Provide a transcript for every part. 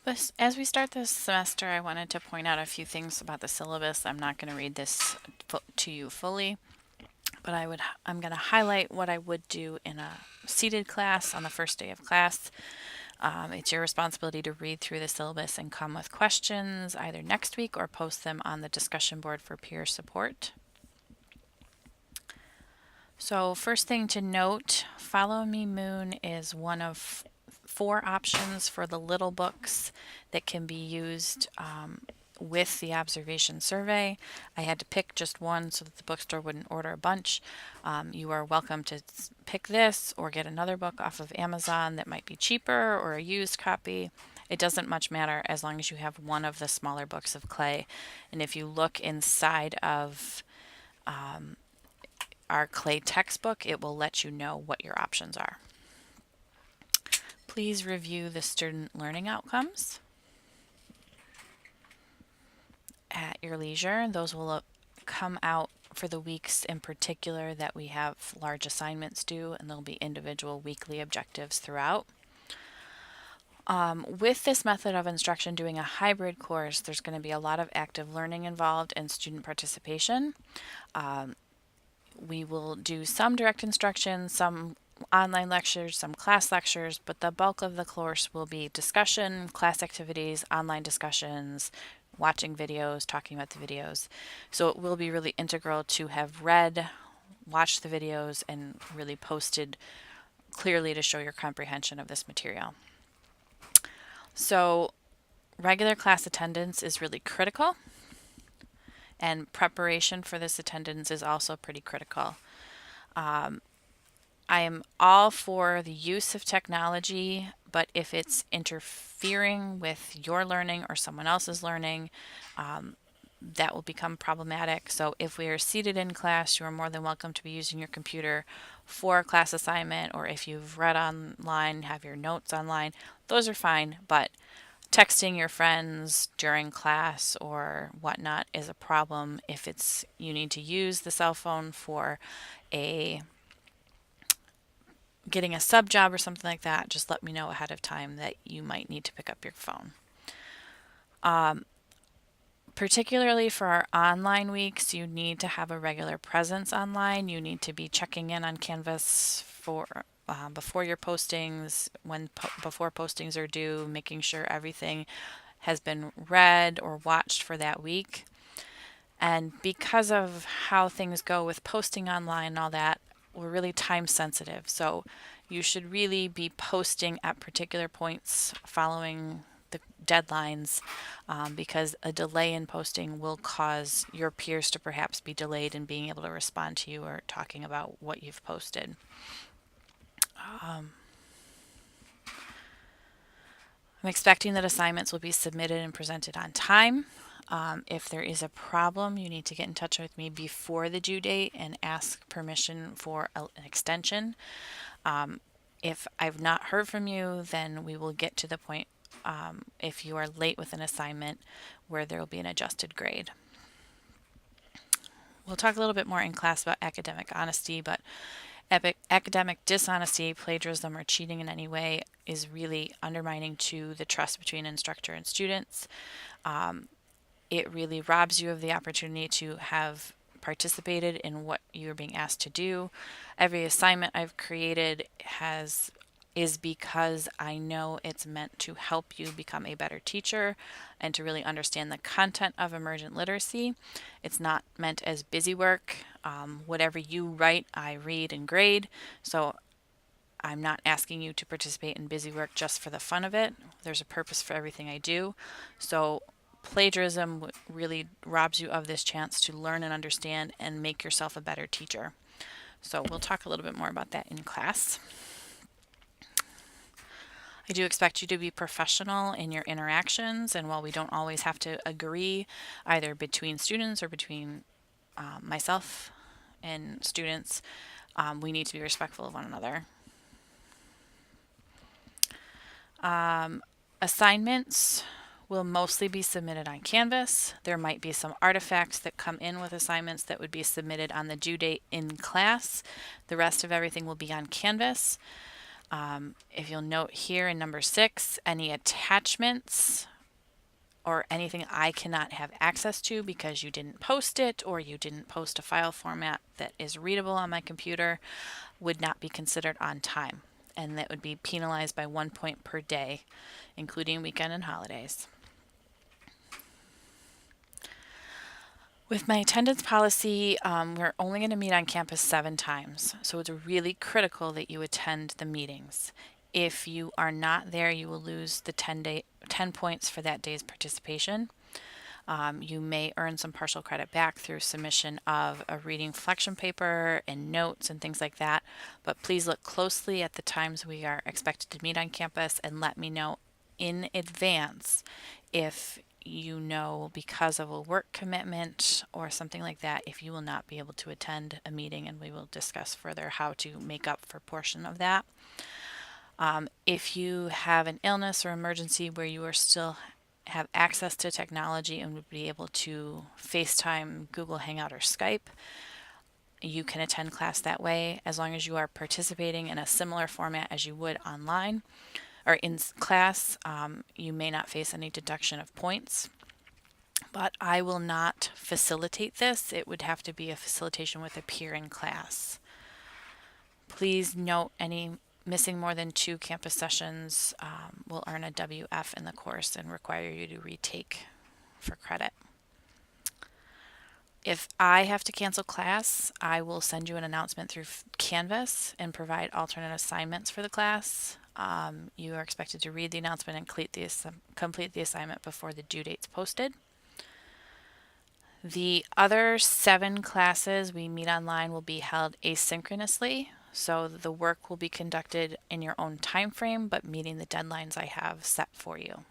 As we start this semester, I wanted to point out a few things about the syllabus. I'm not going to read this to you fully, but I'm going to highlight what I would do in a seated class on the first day of class. It's your responsibility to read through the syllabus and come with questions either next week or post them on the discussion board for peer support. So first thing to note, Follow Me Moon is one of 4 options for the little books that can be used with the observation survey. I had to pick just one so that the bookstore wouldn't order a bunch. You are welcome to pick this or get another book off of Amazon that might be cheaper or a used copy. It doesn't much matter as long as you have one of the smaller books of clay. And if you look inside of our clay textbook, it will let you know what your options are. Please review the student learning outcomes at your leisure. Those will come out for the weeks in particular that we have large assignments due, and there'll be individual weekly objectives throughout. With this method of instruction, doing a hybrid course, there's going to be a lot of active learning involved and student participation. We will do some direct instruction, some online lectures, some class lectures, but the bulk of the course will be discussion, class activities, online discussions, watching videos, talking about the videos. So it will be really integral to have read, watched the videos, and really posted clearly to show your comprehension of this material. So regular class attendance is really critical, and preparation for this attendance is also pretty critical. I am all for the use of technology, but if it's interfering with your learning or someone else's learning, that will become problematic. So if we are seated in class, you are more than welcome to be using your computer for a class assignment, or if you've read online, have your notes online, those are fine, but texting your friends during class or whatnot is a problem. If it's you need to use the cell phone for getting a sub job or something like that, just let me know ahead of time that you might need to pick up your phone. Particularly for our online weeks, you need to have a regular presence online. You need to be checking in on Canvas for before your postings, before postings are due, making sure everything has been read or watched for that week. And because of how things go with posting online and all that, we're really time sensitive. So you should really be posting at particular points following the deadlines, because a delay in posting will cause your peers to perhaps be delayed in being able to respond to you or talking about what you've posted. I'm expecting that assignments will be submitted and presented on time. If there is a problem, you need to get in touch with me before the due date and ask permission for an extension. If I've not heard from you, then we will get to the point, if you are late with an assignment, where there will be an adjusted grade. We'll talk a little bit more in class about academic honesty, but academic dishonesty, plagiarism, or cheating in any way is really undermining to the trust between instructor and students. It really robs you of the opportunity to have participated in what you're being asked to do. Every assignment I've created is because I know it's meant to help you become a better teacher and to really understand the content of emergent literacy. It's not meant as busy work. Whatever you write, I read and grade. So I'm not asking you to participate in busy work just for the fun of it. There's a purpose for everything I do. So plagiarism really robs you of this chance to learn and understand and make yourself a better teacher. So we'll talk a little bit more about that in class. I do expect you to be professional in your interactions, and while we don't always have to agree either between students or between myself and students, we need to be respectful of one another. Assignments will mostly be submitted on Canvas. There might be some artifacts that come in with assignments that would be submitted on the due date in class. The rest of everything will be on Canvas. If you'll note here in number 6, any attachments or anything I cannot have access to because you didn't post it or you didn't post a file format that is readable on my computer would not be considered on time, and that would be penalized by 1 point per day, including weekend and holidays. With my attendance policy, we're only going to meet on campus 7 times, so it's really critical that you attend the meetings. If you are not there, you will lose the 10 points for that day's participation. You may earn some partial credit back through submission of a reading reflection paper and notes and things like that, but please look closely at the times we are expected to meet on campus and let me know in advance if you know, because of a work commitment or something like that, if you will not be able to attend a meeting, and we will discuss further how to make up for a portion of that. If you have an illness or emergency where you are still have access to technology and would be able to FaceTime, Google Hangout, or Skype, you can attend class that way as long as you are participating in a similar format as you would online or in class. You may not face any deduction of points, but I will not facilitate this. It would have to be a facilitation with a peer in class. Please note any missing more than 2 campus sessions will earn a WF in the course and require you to retake for credit. If I have to cancel class, I will send you an announcement through Canvas and provide alternate assignments for the class. You are expected to read the announcement and complete the assignment before the due date's posted. The other 7 classes we meet online will be held asynchronously, so the work will be conducted in your own time frame, but meeting the deadlines I have set for you.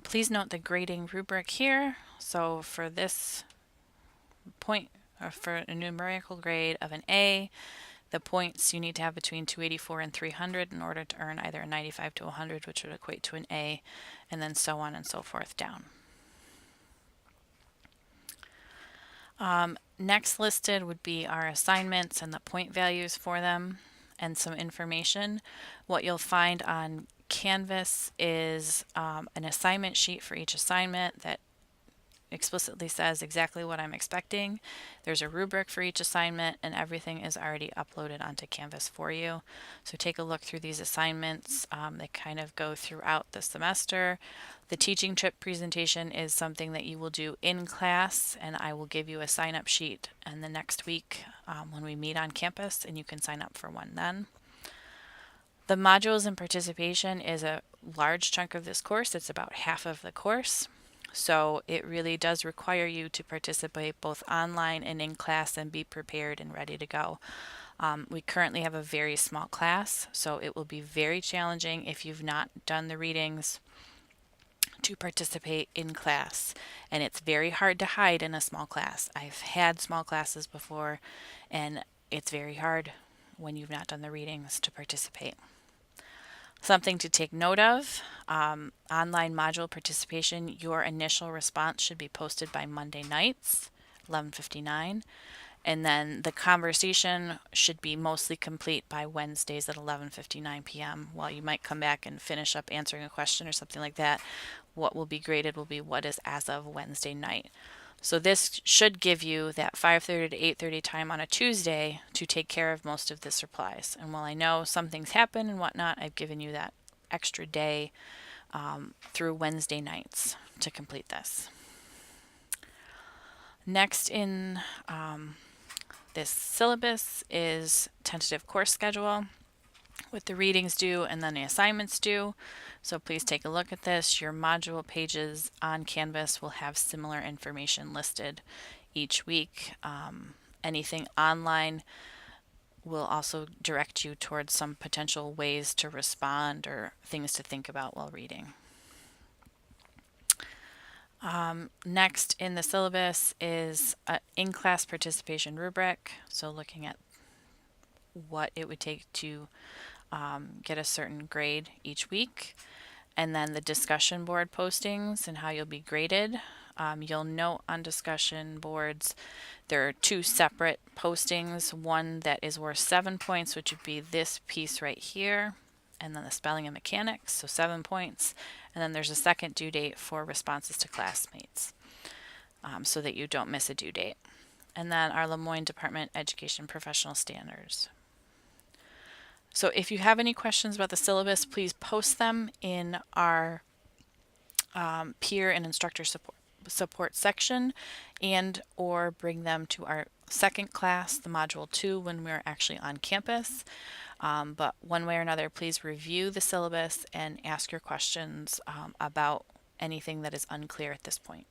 Please note the grading rubric here. So for this point, or for a numerical grade of an A, the points you need to have between 284 and 300 in order to earn either a 95 to 100, which would equate to an A, and then so on and so forth down. Next listed would be our assignments and the point values for them and some information. What you'll find on Canvas is an assignment sheet for each assignment that explicitly says exactly what I'm expecting. There's a rubric for each assignment, and everything is already uploaded onto Canvas for you. So take a look through these assignments. They kind of go throughout the semester. The teaching trip presentation is something that you will do in class, and I will give you a sign-up sheet and the next week when we meet on campus, and you can sign up for one then. The modules and participation is a large chunk of this course. It's about half of the course. So it really does require you to participate both online and in class and be prepared and ready to go. We currently have a very small class, so it will be very challenging if you've not done the readings to participate in class. And it's very hard to hide in a small class. I've had small classes before, and it's very hard when you've not done the readings to participate. Something to take note of, online module participation, your initial response should be posted by Monday nights, 11:59, and then the conversation should be mostly complete by Wednesdays at 11:59 p.m. While you might come back and finish up answering a question or something like that, what will be graded will be what is as of Wednesday night. So this should give you that 5:30 to 8:30 time on a Tuesday to take care of most of the supplies. And while I know some things happen and whatnot, I've given you that extra day through Wednesday nights to complete this. Next in this syllabus is tentative course schedule with the readings due and then the assignments due. So please take a look at this. Your module pages on Canvas will have similar information listed each week. Anything online will also direct you towards some potential ways to respond or things to think about while reading. Next in the syllabus is an in-class participation rubric. So looking at what it would take to get a certain grade each week, and then the discussion board postings and how you'll be graded. You'll note on discussion boards there are two separate postings, one that is worth 7 points, which would be this piece right here, and then the spelling and mechanics, so 7 points. And then there's a second due date for responses to classmates, so that you don't miss a due date. And then our Lemoyne Department Education Professional Standards. So if you have any questions about the syllabus, please post them in our peer and instructor support section, and or bring them to our second class, the module 2, when we're actually on campus. But one way or another, please review the syllabus and ask your questions about anything that is unclear at this point.